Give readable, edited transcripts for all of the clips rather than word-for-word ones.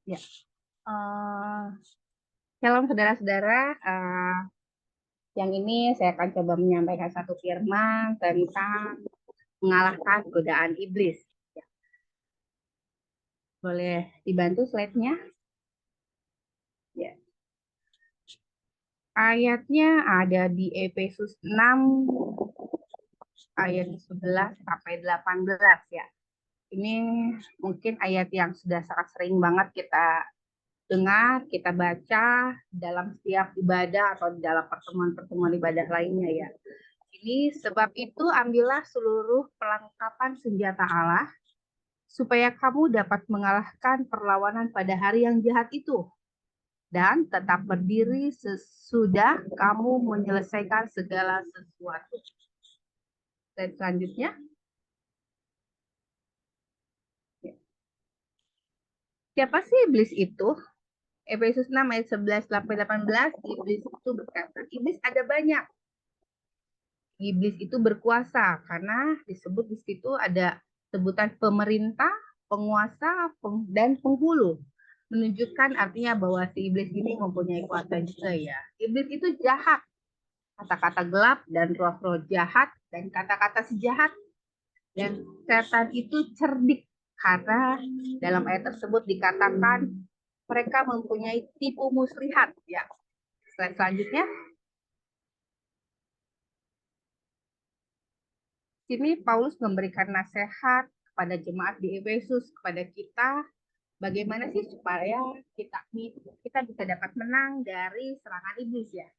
Ya, shalom saudara-saudara. Yang ini saya akan coba menyampaikan satu firman tentang mengalahkan godaan iblis. Ya, boleh dibantu slide-nya? Ya. Ayatnya ada di Efesus 6 ayat 11 sampai 18 ya. Ini mungkin ayat yang sudah sangat sering banget kita dengar, kita baca dalam setiap ibadah atau dalam pertemuan-pertemuan ibadah lainnya ya. Ini sebab itu ambillah seluruh perlengkapan senjata Allah supaya kamu dapat mengalahkan perlawanan pada hari yang jahat itu dan tetap berdiri sesudah kamu menyelesaikan segala sesuatu. Dan selanjutnya, siapa sih iblis itu? Efesus 6 ayat 11 sampai 18, iblis itu berkata, iblis ada banyak. Iblis itu berkuasa karena disebut di situ ada sebutan pemerintah, penguasa, dan penghulu. Menunjukkan artinya bahwa si iblis ini mempunyai kuasa juga ya. Iblis itu jahat. Kata-kata gelap dan roh-roh jahat dan kata-kata sejahat. Dan setan itu cerdik karena dalam ayat tersebut dikatakan mereka mempunyai tipu muslihat ya. Selanjutnya, sini Paulus memberikan nasihat kepada jemaat di Efesus, kepada kita, bagaimana sih supaya kita bisa dapat menang dari serangan iblis ya.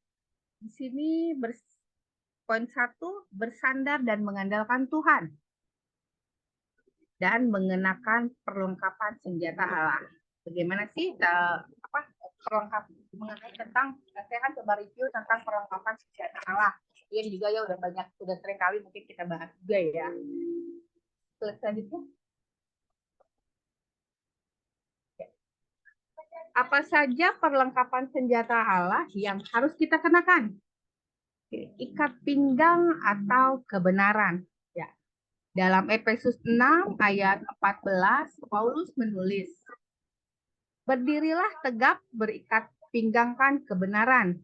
Di sini poin 1, bersandar dan mengandalkan Tuhan dan mengenakan perlengkapan senjata Allah. Bagaimana sih perlengkapan mengenai tentang, saya kan coba review tentang perlengkapan senjata Allah. Yang juga ya udah sering kali mungkin kita bahas juga ya. Selanjutnya, apa saja perlengkapan senjata Allah yang harus kita kenakan? Ikat pinggang atau kebenaran. Ya. Dalam Efesus 6 ayat 14, Paulus menulis, berdirilah tegap, berikat pinggangkan kebenaran.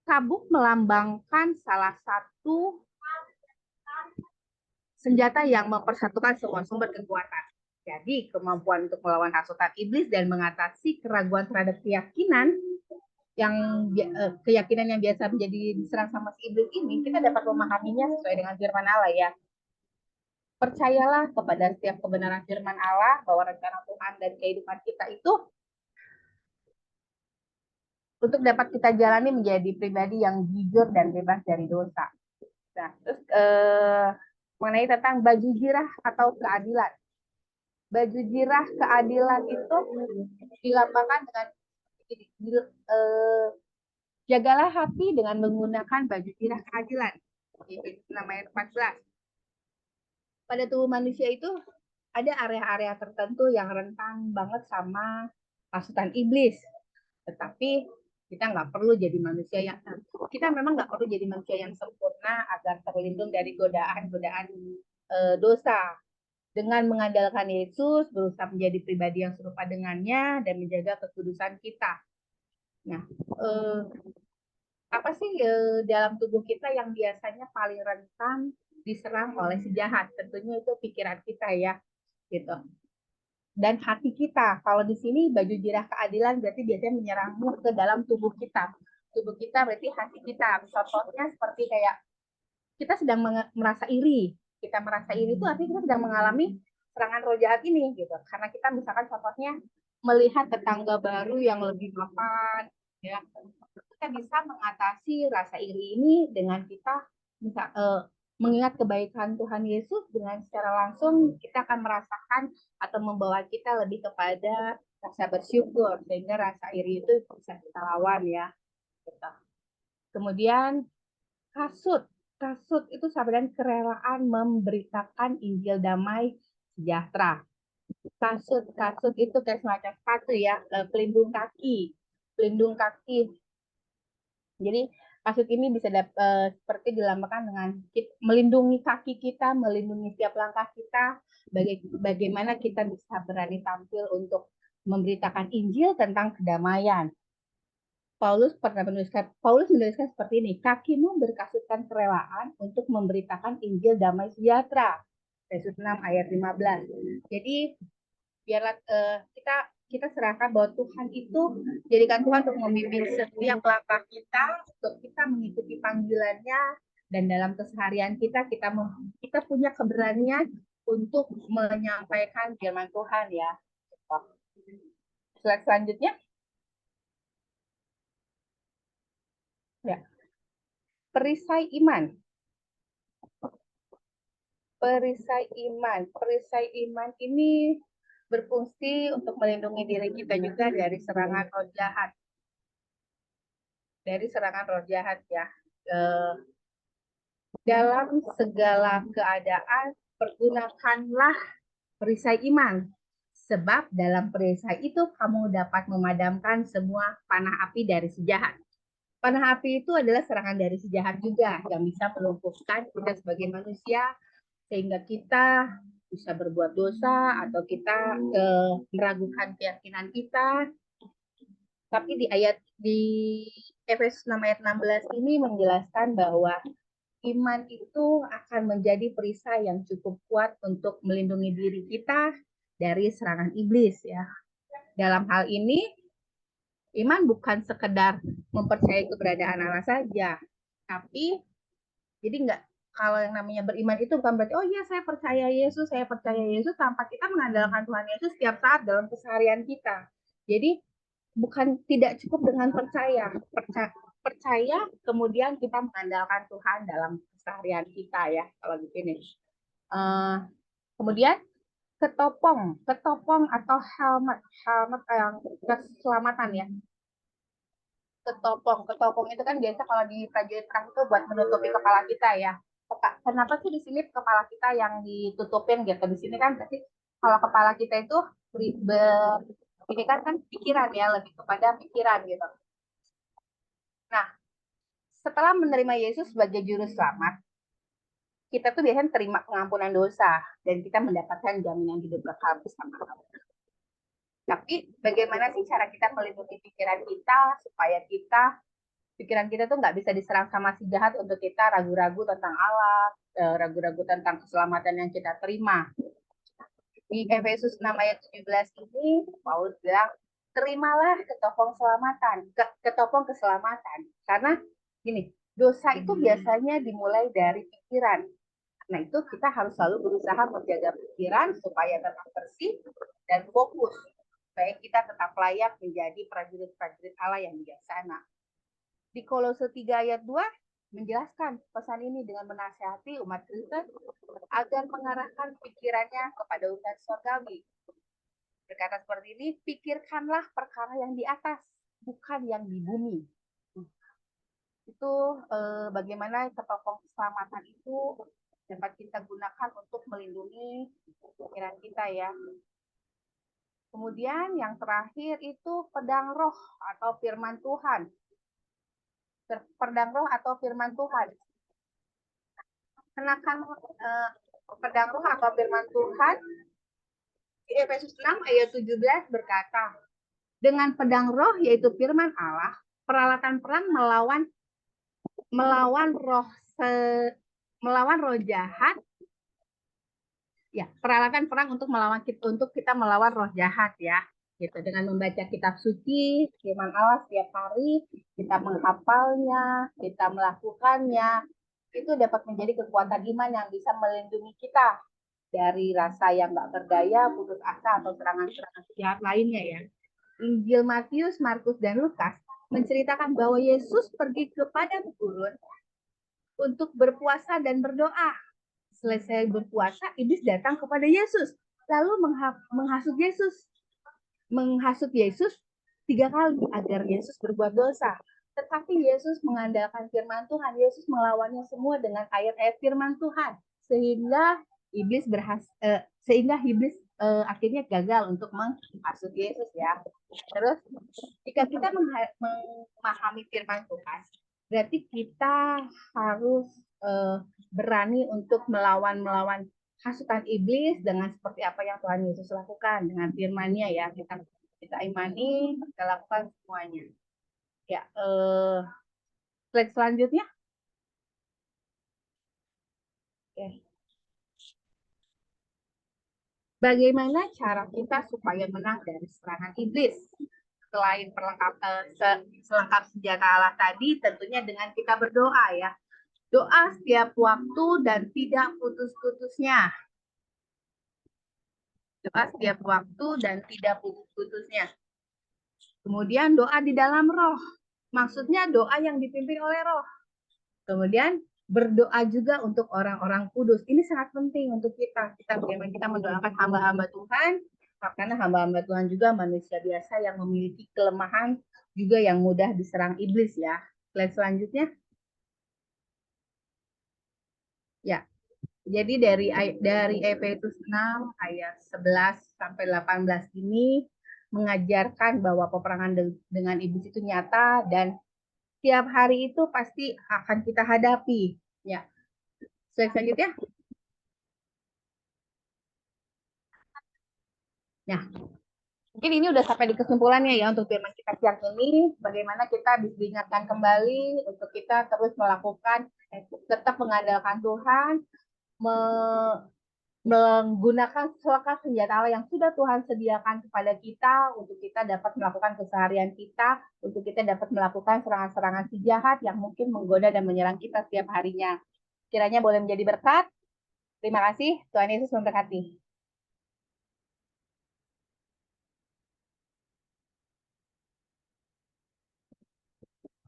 Sabuk melambangkan salah satu senjata yang mempersatukan semua sumber kekuatan. Jadi kemampuan untuk melawan hasutan iblis dan mengatasi keraguan terhadap keyakinan yang biasa menjadi diserang sama si iblis ini, kita dapat memahaminya sesuai dengan firman Allah ya. Percayalah kepada setiap kebenaran firman Allah bahwa rencana Tuhan dan kehidupan kita itu untuk dapat kita jalani menjadi pribadi yang jujur dan bebas dari dosa. Nah, terus mengenai tentang baju jirah atau keadilan. Baju jirah keadilan itu dilambangkan dengan jagalah hati dengan menggunakan baju jirah keadilan. Namanya 14. Pada tubuh manusia itu ada area-area tertentu yang rentan banget sama hasutan iblis. Tetapi kita nggak perlu jadi manusia yang kita memang nggak perlu jadi manusia yang sempurna agar terlindung dari godaan-godaan dosa. Dengan mengandalkan Yesus, berusaha menjadi pribadi yang serupa dengannya dan menjaga kekudusan kita. Nah, apa sih dalam tubuh kita yang biasanya paling rentan diserang oleh si jahat? Tentunya itu pikiran kita ya, gitu. Dan hati kita. Kalau di sini baju jirah keadilan berarti biasanya menyerangmu ke dalam tubuh kita. Tubuh kita berarti hati kita. Contohnya seperti kayak kita sedang merasa iri. Kita merasa iri itu artinya kita sedang mengalami serangan roh jahat ini gitu. Karena kita misalkan contohnya melihat tetangga baru yang lebih mapan, ya. Kita bisa mengatasi rasa iri ini dengan kita bisa mengingat kebaikan Tuhan Yesus, dengan secara langsung kita akan merasakan atau membawa kita lebih kepada rasa bersyukur sehingga rasa iri itu bisa kita lawan ya. Gitu. Kemudian kasut. Kasut itu sama dengan kerelaan memberitakan Injil damai sejahtera. Kasut itu kayak semacam sepatu ya, pelindung kaki. Pelindung kaki. Jadi kasut ini bisa seperti dilambangkan dengan melindungi kaki kita, melindungi setiap langkah kita, bagaimana kita bisa berani tampil untuk memberitakan Injil tentang kedamaian. Paulus menuliskan seperti ini, kakimu berkasutkan kerelaan untuk memberitakan Injil damai sejahtera. Efesus 6 ayat 15. Jadi biarlah kita serahkan bahwa Tuhan itu, jadikan Tuhan untuk membimbing setiap langkah kita, untuk kita mengikuti panggilannya, dan dalam keseharian kita punya keberanian untuk menyampaikan firman Tuhan ya. Slide selanjutnya. Ya. Perisai iman. Perisai iman ini berfungsi untuk melindungi diri kita juga dari serangan roh jahat. Ya. Dalam segala keadaan, pergunakanlah perisai iman. Sebab dalam perisai itu kamu dapat memadamkan semua panah api dari si jahat. Panah api itu adalah serangan dari si jahat juga yang bisa melumpuhkan kita sebagai manusia sehingga kita bisa berbuat dosa atau kita meragukan keyakinan kita. Tapi di Efesus 6 ayat 16 ini menjelaskan bahwa iman itu akan menjadi perisai yang cukup kuat untuk melindungi diri kita dari serangan iblis ya. Dalam hal ini iman bukan sekedar mempercayai keberadaan Allah saja, tapi jadi enggak, kalau yang namanya beriman itu bukan berarti oh iya saya percaya Yesus tanpa kita mengandalkan Tuhan Yesus setiap saat dalam keseharian kita. Jadi bukan tidak cukup dengan percaya kemudian kita mengandalkan Tuhan dalam keseharian kita ya kalau begini. Kemudian ketopong atau helmet yang keselamatan ya. Ketopong itu kan biasa kalau di prajurit perang itu buat menutupi kepala kita ya. Kenapa sih di sini kepala kita yang ditutupin gitu? Di sini kan berarti kalau kepala kita itu ini kan pikiran ya, lebih kepada pikiran gitu. Nah, setelah menerima Yesus sebagai juru selamat, kita tuh biasanya terima pengampunan dosa dan kita mendapatkan jaminan hidup kekal bersama Allah. Tapi bagaimana sih cara kita melindungi pikiran kita supaya pikiran kita tuh nggak bisa diserang sama si jahat untuk kita ragu-ragu tentang Allah, ragu-ragu tentang keselamatan yang kita terima. Di Efesus 6 ayat 17 ini, Paulus bilang, terimalah ketopong keselamatan. Karena gini, dosa itu biasanya dimulai dari pikiran. Nah itu kita harus selalu berusaha menjaga pikiran supaya tetap bersih dan fokus. Supaya kita tetap layak menjadi prajurit-prajurit Allah yang bijaksana. Di Kolose 3 ayat 2 menjelaskan pesan ini dengan menasihati umat Kristen agar mengarahkan pikirannya kepada urusan surgawi. Berkata seperti ini, pikirkanlah perkara yang di atas, bukan yang di bumi. Itu bagaimana ketopong keselamatan itu dapat kita gunakan untuk melindungi pikiran kita ya. Kemudian yang terakhir itu pedang roh atau firman Tuhan. Pedang roh atau firman Tuhan. Kenakan pedang roh atau firman Tuhan di Efesus 6 ayat 17 berkata, dengan pedang roh yaitu firman Allah, peralatan perang melawan roh jahat. Ya, peralatan perang untuk kita melawan roh jahat ya. Gitu, dengan membaca kitab suci, firman Allah setiap hari, kita menghafalnya, kita melakukannya, itu dapat menjadi kekuatan iman yang bisa melindungi kita dari rasa yang nggak berdaya, putus asa, atau serangan-serangan jahat lainnya ya. Injil Matius, Markus, dan Lukas menceritakan bahwa Yesus pergi ke padang gurun untuk berpuasa dan berdoa. Selesai berpuasa, iblis datang kepada Yesus, lalu menghasut Yesus 3 kali agar Yesus berbuat dosa. Tetapi Yesus mengandalkan firman Tuhan. Yesus melawannya semua dengan ayat-ayat firman Tuhan, sehingga iblis akhirnya gagal untuk menghasut Yesus ya. Terus jika kita memahami firman Tuhan, berarti kita harus berani untuk melawan hasutan iblis dengan seperti apa yang Tuhan Yesus lakukan dengan firman-Nya ya. Kita Kita imani, kita lakukan semuanya. Ya, slide selanjutnya. Oke. Bagaimana cara kita supaya menang dari serangan iblis? Selain selengkap senjata Allah tadi, tentunya dengan kita berdoa ya. Doa setiap waktu dan tidak putus-putusnya. Doa setiap waktu dan tidak putus-putusnya. Kemudian doa di dalam roh. Maksudnya doa yang dipimpin oleh roh. Kemudian berdoa juga untuk orang-orang kudus. Ini sangat penting untuk kita. Bagaimana kita mendoakan hamba-hamba Tuhan, karena hamba-hamba Tuhan juga manusia biasa yang memiliki kelemahan juga yang mudah diserang iblis ya. Slide selanjutnya. Ya. Jadi dari Efesus 6 ayat 11 sampai 18 ini mengajarkan bahwa peperangan dengan iblis itu nyata dan tiap hari itu pasti akan kita hadapi. Ya. Selanjutnya. Nah, mungkin ini udah sampai di kesimpulannya ya untuk firman kita siang ini. Bagaimana kita bisa diingatkan kembali untuk kita terus melakukan, tetap mengandalkan Tuhan, menggunakan selengkap senjata Allah yang sudah Tuhan sediakan kepada kita untuk kita dapat melakukan keseharian kita, untuk kita dapat melakukan serangan-serangan si jahat yang mungkin menggoda dan menyerang kita setiap harinya. Kiranya boleh menjadi berkat. Terima kasih. Tuhan Yesus memberkati.